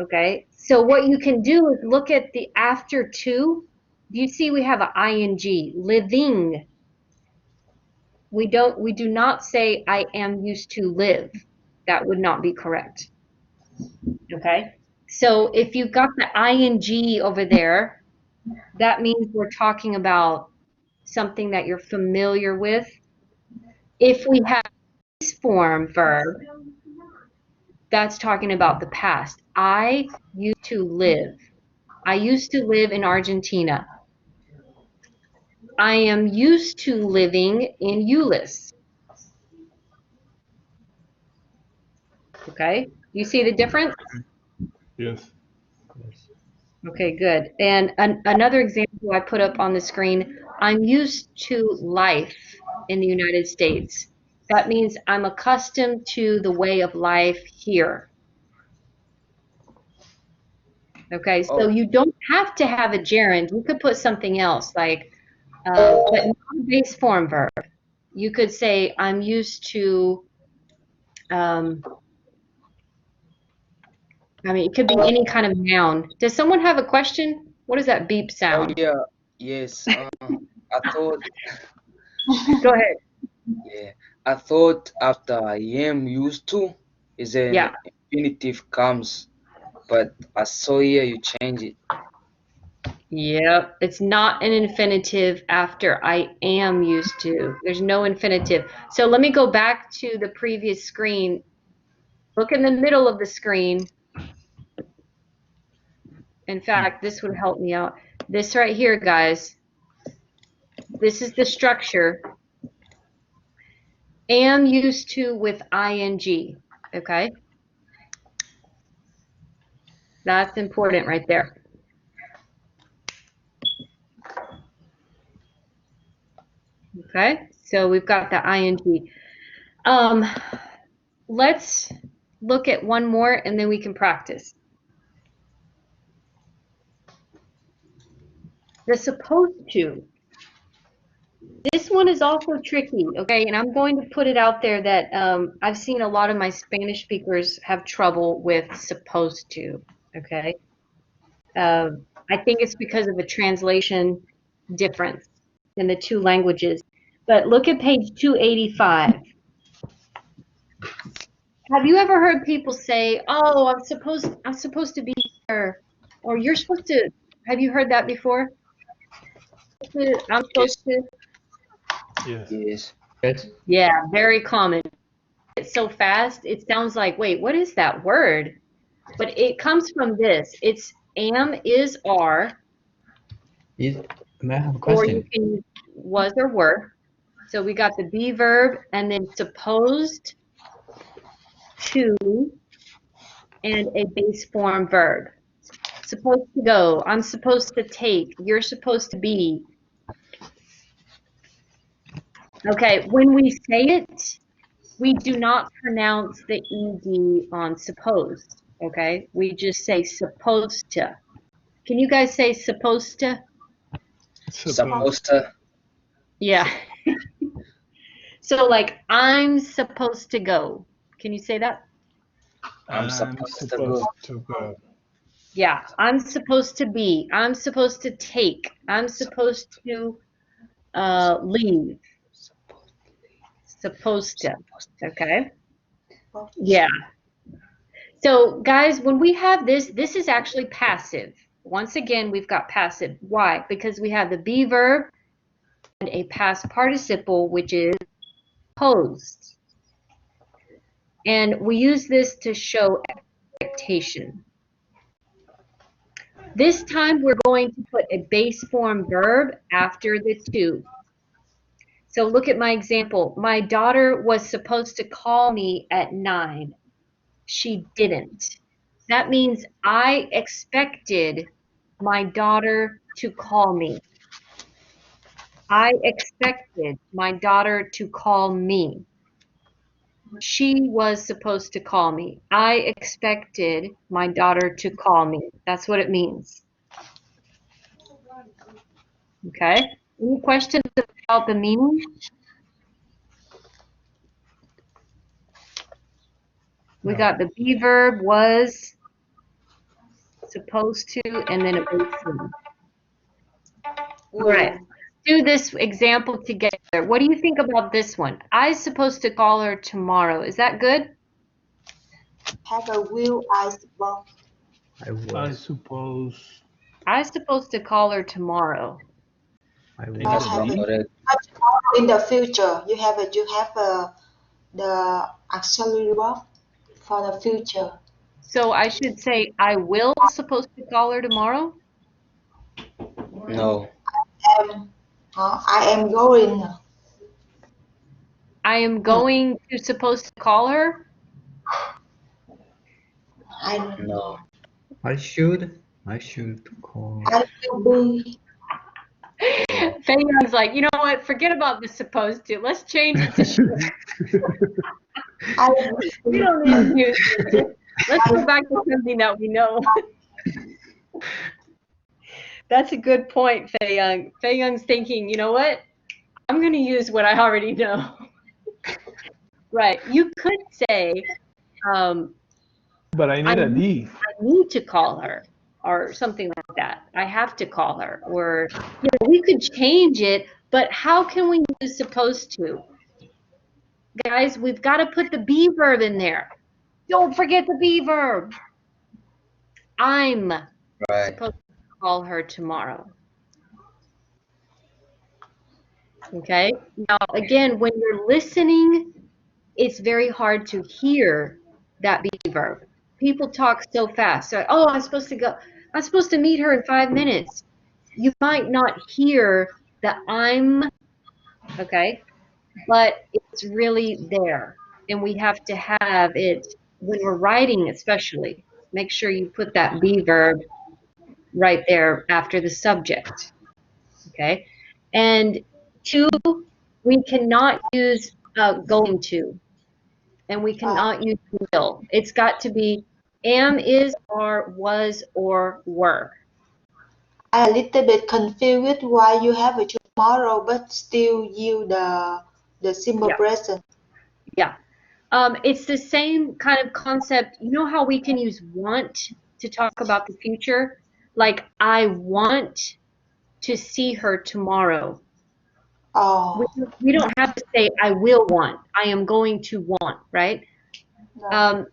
Okay. So what you can do is look at the after to. Do you see we have an ing, living. We do not say I am used to live. That would not be correct. Okay. So if you've got the ing over there, that means we're talking about something that you're familiar with. If we have this form verb, that's talking about the past. I used to live. I used to live in Argentina. I am used to living in Euless. Okay. You see the difference? Yes. Of course. Okay, good. And another example I put up on the screen, I'm used to life in the United States. That means I'm accustomed to the way of life here. Okay, so Oh, you don't have to have a gerund. You could put something else like, but not a base form verb. You could say, I'm used to, um, I mean, it could be any kind of noun. Does someone have a question? What is that beep oh sound? yeah, yes. I thought, Go ahead. yeah, I thought after I am used to is an Yeah. infinitive comes, but I saw here you change it. Yep, it's not an infinitive after I am used to. There's no infinitive. So let me go back to the previous screen. Look in the middle of the screen. In fact, this would help me out. This right here, guys, this is the structure. Am used to with ing. Okay, that's important right there. Okay, so we've got the ing. Um, let's look at one more and then we can practice. The supposed to. This one is also tricky, okay? And I'm going to put it out there that I've seen a lot of my Spanish speakers have trouble with supposed to, okay? I think it's because of a translation difference in the two languages. But look at page 285. Have you ever heard people say, "Oh, I'm supposed to be here," or "You're supposed to"? Have you heard that before? I'm supposed Yes, to. Yes. yes. Yes. Yeah, very common. It's so fast, it sounds like, wait, what is that word? But it comes from this. It's am, is, are, Is, may I have a or you question? can use was or were. So we got the be verb and then supposed to and a base form verb. Supposed to go, I'm supposed to take, you're supposed to be. Okay, when we say it, we do not pronounce the ed on supposed. Okay, we just say supposed to. Can you guys say supposed to? Suppose. Supposed to. Yeah. So like I'm supposed to go. Can you say that? I'm I'm supposed to go. supposed to go. Yeah, I'm supposed to be. I'm supposed to take. I'm supposed Supposed to leave. Supposed to. Okay. Yeah. So guys, when we have this, this is actually passive. Once again, we've got passive. Why? Because we have the be verb and a past participle, which is posed. And we use this to show expectation. This time we're going to put a base form verb after the to. So look at my example. My daughter was supposed to call me at 9. She didn't. That means I expected my daughter to call me. I expected my daughter to call me. She was supposed to call me. I expected my daughter to call me. That's what it means. Okay? Any questions about the meaning? We No. got the be verb was supposed to and then a base form. All right. Will Do this example together. What do you think about this one? I'm supposed to call her tomorrow. Is that good? have a will, I suppose. I I was. suppose. I'm supposed to call her tomorrow. I I think Need But a it's was. have not D? correct. but tomorrow in the future, you have the auxiliary verb for the future. So I should say I will supposed to call her tomorrow. No. I am going. I am Hmm, going to supposed to call her. I don't No. know. I should. I should call. I will be. Faye Young's like, you know what? Forget about the supposed to. Let's change it to should. I will We be. don't need to use this. Let's I go back to something that we know. That's a good point, Faye Young. Faye Young's thinking, you know what? I'm going to use what I already know. Right. You could say, um, But I I need a need, D. I need to call her or something like that. I have to call her. Or, we could change it, but how can we use supposed to? Guys, we've got to put the be verb in there. Don't forget the be verb. I'm Right. supposed to call her tomorrow. Okay. Now, again, when you're listening, it's very hard to hear that be verb. People talk so fast. So, oh, I'm supposed to go. I'm supposed to meet her in 5 minutes. You might not hear the I'm, okay, but it's really there. And we have to have it when we're writing, especially. Make sure you put that be verb right there after the subject. Okay. And two, we cannot use going to, and we uh, cannot use will. It's got to be am, is, are, was, or were. I a little bit confused with why you have a tomorrow, but still use the simple Yeah. present. Yeah. It's the same kind of concept. You know how we can use want to talk about the future? Like, I want to see her tomorrow. We, Oh, we don't have to say, I will want. I am going to want, right? no. Um,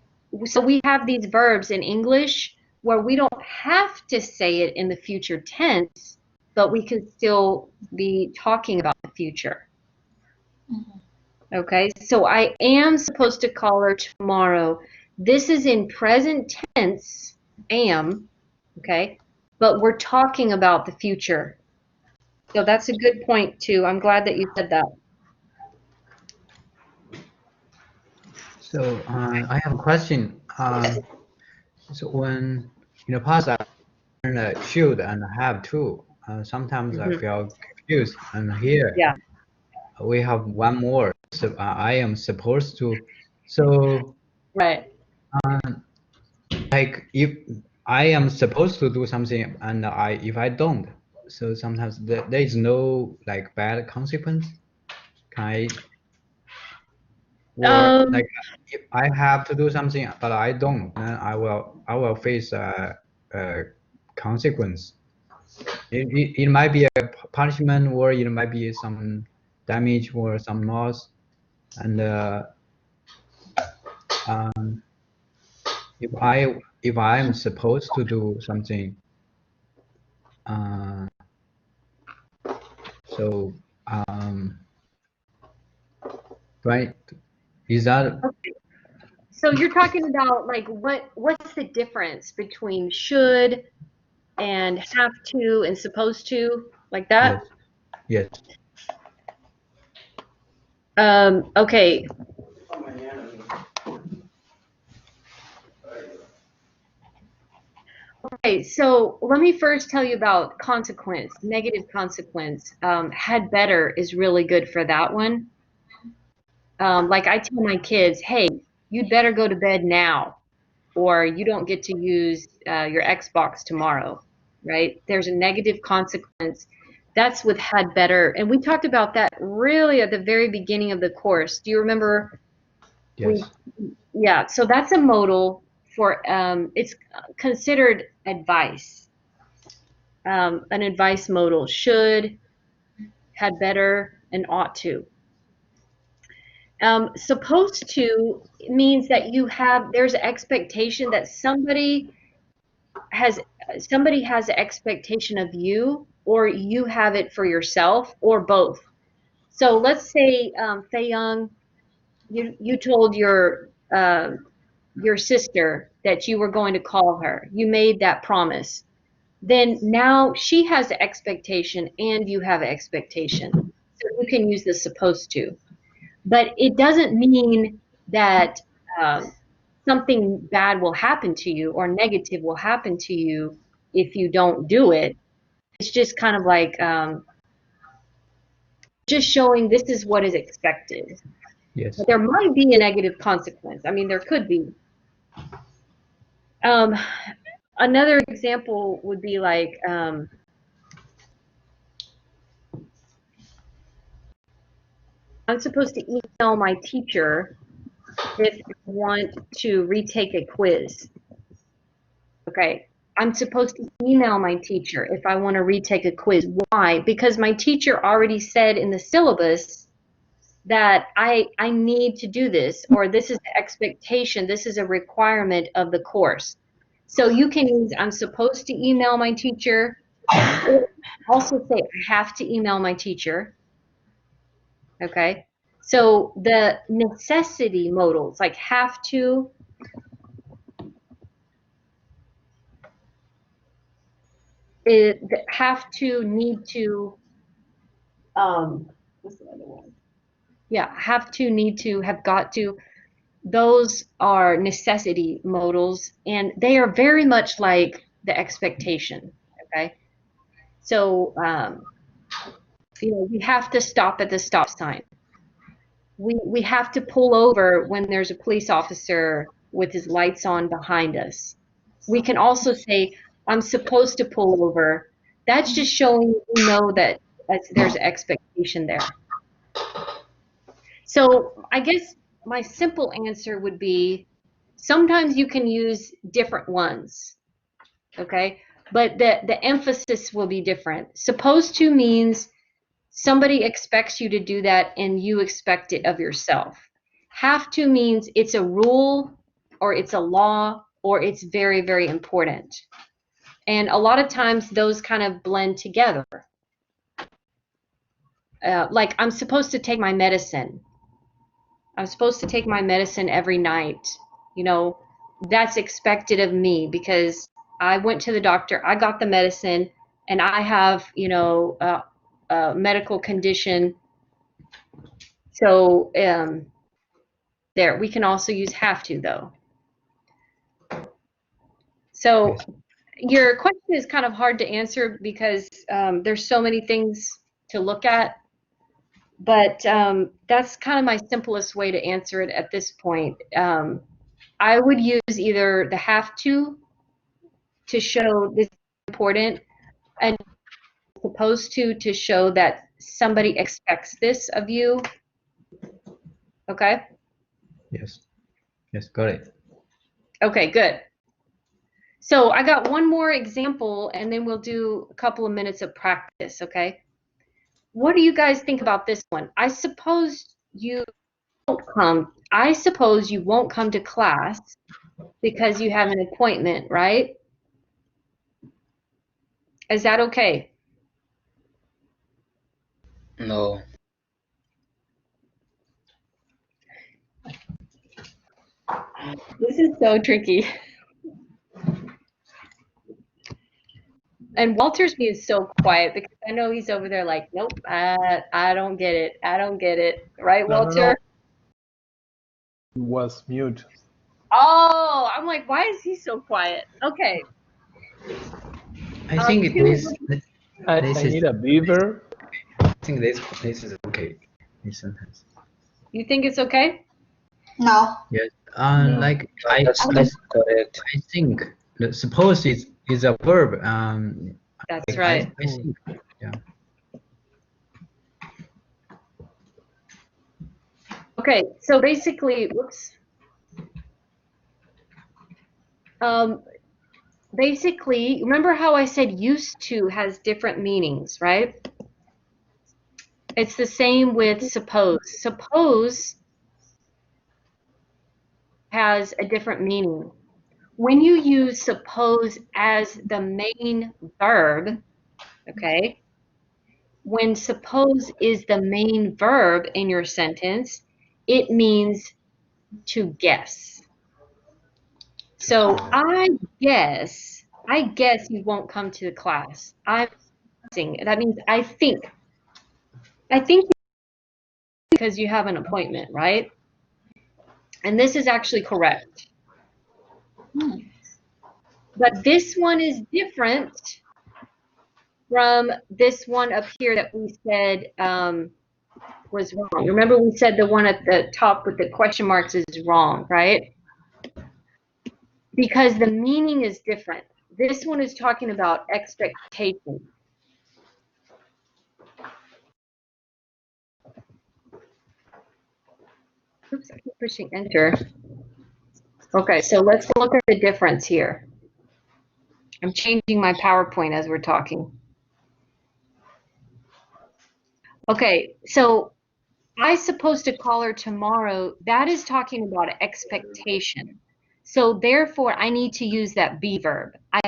so we have these verbs in English where we don't have to say it in the future tense, but we can still be talking about the future. Mhm. Okay, so I am supposed to call her tomorrow. This is in present tense, am, okay, but we're talking about the future. So that's a good point too. I'm glad that you said that. So I have a question. So when in the past I learned should and have to, sometimes I Hmm. feel confused. And here, Yeah. we have one more. So I am supposed to. So Right. like if I am supposed to do something and if I don't, so sometimes there is no like bad consequence. Can I or Um, like if I have to do something but I don't, then I will face a consequence. It might be a punishment or it might be some damage or some loss. And um, if I'm supposed to do something, uh, so right, is that so you're talking about like what's the difference between should and have to and supposed to, like that? yes, yes, Okay. Okay, so let me first tell you about consequence, negative consequence. Had better is really good for that one. Like I tell my kids, hey, you'd better go to bed now, or you don't get to use your Xbox tomorrow, right? There's a negative consequence. That's with had better. And we talked about that really at the very beginning of the course. Do you remember? We, yes, yeah, so that's a modal for, it's considered advice. An advice modal: should, had better, and ought to. Supposed to means that there's an expectation that has somebody has an expectation of you, or you have it for yourself, or both. So let's say, Fei Young, you told your sister that you were going to call her. You made that promise. Then now she has an expectation and you have an expectation. So you can use the supposed to. But it doesn't mean that um, something bad will happen to you or negative will happen to you if you don't do it. It's just kind of like just showing this is what is expected. yes, But there might be a negative consequence. I mean, there could be. Um, Another example would be like, I'm supposed to email my teacher if I want to retake a quiz. Okay. I'm supposed to email my teacher if I want to retake a quiz. Why? Because my teacher already said in the syllabus that I need to do this, or this is the expectation, this is a requirement of the course. So you can use I'm supposed to email my teacher, or also say I have to email my teacher. Okay. So the necessity modals, like have to, have to, need to, what's the other one? Yeah, have to, need to, have got to. Those are necessity modals, and they are very much like the expectation. Okay. So, we have to stop at the stop sign. We have to pull over when there's a police officer with his lights on behind us. We can also say, I'm supposed to pull over. That's just showing we know that there's expectation there. So I guess my simple answer would be sometimes you can use different ones, okay? But the emphasis will be different. Supposed to means somebody expects you to do that and you expect it of yourself. Have to means it's a rule or it's a law or it's very, very important. And a lot of times those kind of blend together. Like I'm supposed to take my medicine. I'm supposed to take my medicine every night. You know, that's expected of me because I went to the doctor, I got the medicine, and I have, a medical condition. So there, we can also use have to though. So yes, your question is kind of hard to answer because there's so many things to look at. But that's kind of my simplest way to answer it at this point. I would use either the have to show this is important, and supposed to show that somebody expects this of you. Okay? Yes. Yes, got it. Okay, good. So I got one more example, and then we'll do a couple of minutes of practice, okay? What do you guys think about this one? I suppose you won't come to class because you have an appointment, right? Is that okay? No. This is so tricky. And Walter's being so quiet because I know he's over there like, nope, I don't get it. I don't get it. Right, No, no, no. Walter? It was mute. Oh, I'm like, why is he so quiet? Okay. I think Two, I this is need a beaver. I think this is okay. This sentence. you think it's okay? No. Yes. No. Like That's correct. I think the suppose is a verb. That's like, right. I think, yeah. Okay, so basically, whoops. Basically, remember how I said used to has different meanings, right? It's the same with suppose. Suppose has a different meaning. When you use suppose as the main verb, okay, when suppose is the main verb in your sentence, it means to guess. So I guess you won't come to the class. I'm guessing. That means I think. I think because you have an appointment, right? And this is actually correct. But this one is different from this one up here that we said was wrong. Remember we said the one at the top with the question marks is wrong, right? Because the meaning is different. This one is talking about expectation. Oops, I keep pushing enter. Okay, so let's look at the difference here. I'm changing my PowerPoint as we're talking. Okay, so I supposed to call her tomorrow. That is talking about expectation. So therefore, I need to use that be verb. I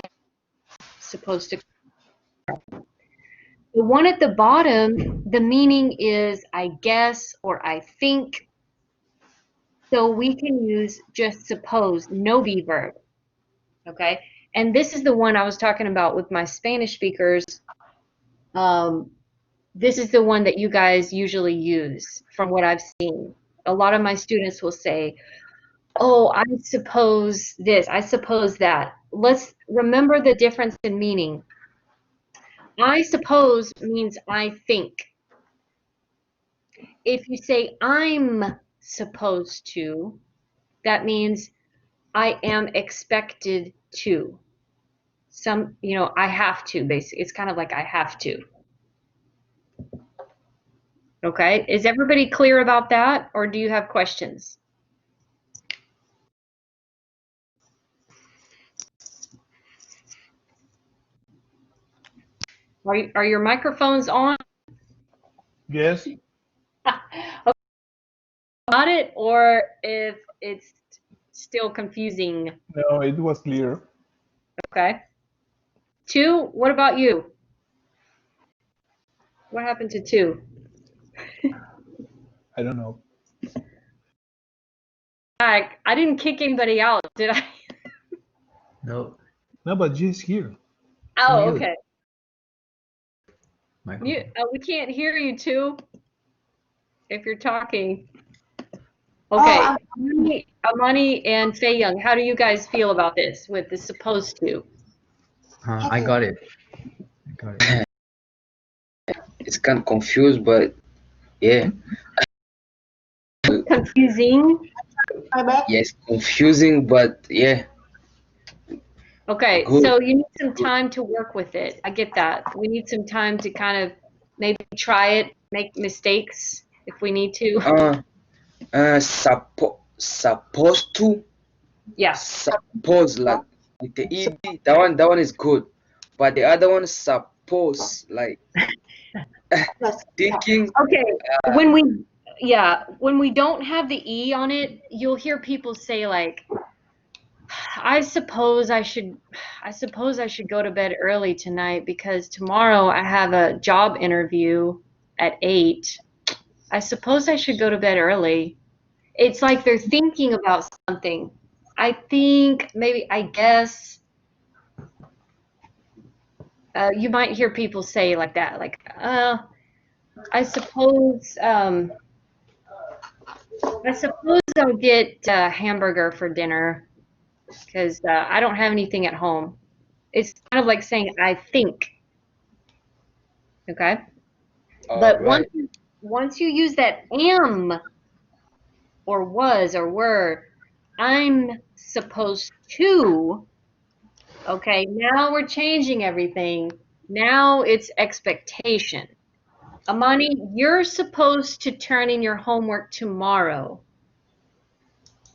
supposed to. The one at the bottom, the meaning is I guess or I think. So we can use just suppose, no be verb. Okay, and this is the one I was talking about with my Spanish speakers. This is the one that you guys usually use from what I've seen. A lot of my students will say, oh, I suppose this, I suppose that. Let's remember the difference in meaning. I suppose means I think. If you say I'm supposed to, that means I am expected to. I have to, basically. It's kind of like I have to. Okay, is everybody clear about that, or do you have questions? Are your microphones on? Yes. Got it, or if it's still confusing? No, it was clear. Okay. 2, what about you? What happened to 2? I don't know. I didn't kick anybody out, did I? No. No, but she's here. Oh, Mute. okay. Microphone. We can't hear you 2 if you're talking. Oh, Okay, Amani and Fei Young, how do you guys feel about this with the supposed to? I got it. I got it. It's kind of confused, but Yeah, Confusing. My bad. yes, confusing, but yeah, Okay, good. so you need some time to work with it. I get that. We need some time to kind of maybe try it, make mistakes if we need to. Uh, supposed to, Yeah. suppose, like with the ed. That one is good, but the other one, suppose, like Yes. thinking. Okay. Uh, When we don't have the E on it, you'll hear people say like, I suppose I should go to bed early tonight because tomorrow I have a job interview at 8. I suppose I should go to bed early. It's like they're thinking about something. I think, maybe, I guess, you might hear people say like that, like, I suppose, I'll get a hamburger for dinner because I don't have anything at home. It's kind of like saying I think, okay? all But right. once you use that am or was or were, I'm supposed to, okay, now we're changing everything. Now it's expectation. Amani, you're supposed to turn in your homework tomorrow.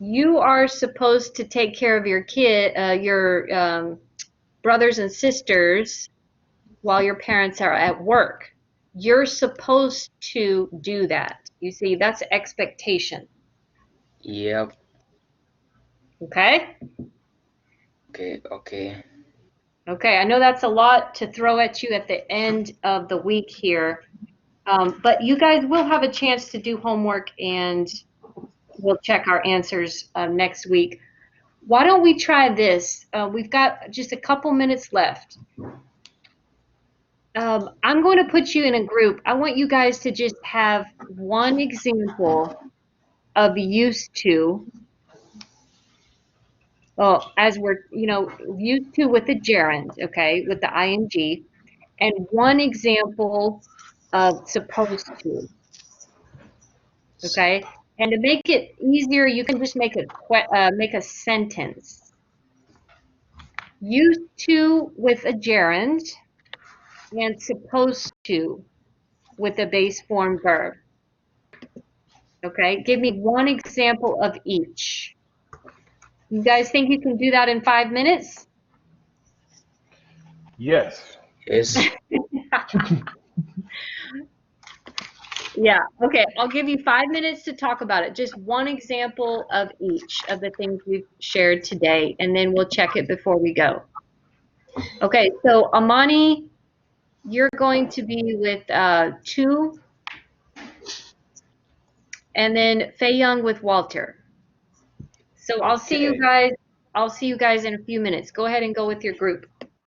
You are supposed to take care of your brothers and sisters while your parents are at work. You're supposed to do that. You see, that's expectation. Yep. Okay? Okay. Okay. Okay, I know that's a lot to throw at you at the end of the week here, but you guys will have a chance to do homework and we'll check our answers next week. Why don't we try this? We've got just a couple minutes left. I'm going to put you in a group. I want you guys to just have one example of used to. Well, as we're, used to with the gerund, okay, with the ing, and one example of supposed to, okay? And to make it easier, you can just make a sentence. Used to with a gerund and supposed to with a base form verb. Okay, give me one example of each. You guys think you can do that in 5 minutes? Yes. Yes. Yeah, okay, I'll give you 5 minutes to talk about it. Just one example of each of the things we've shared today, and then we'll check it before we go. Okay, so Amani, you're going to be with two, and then Fei Young with Walter. So I'll see you Okay. guys. I'll see you guys in a few minutes. Go ahead and go with your group.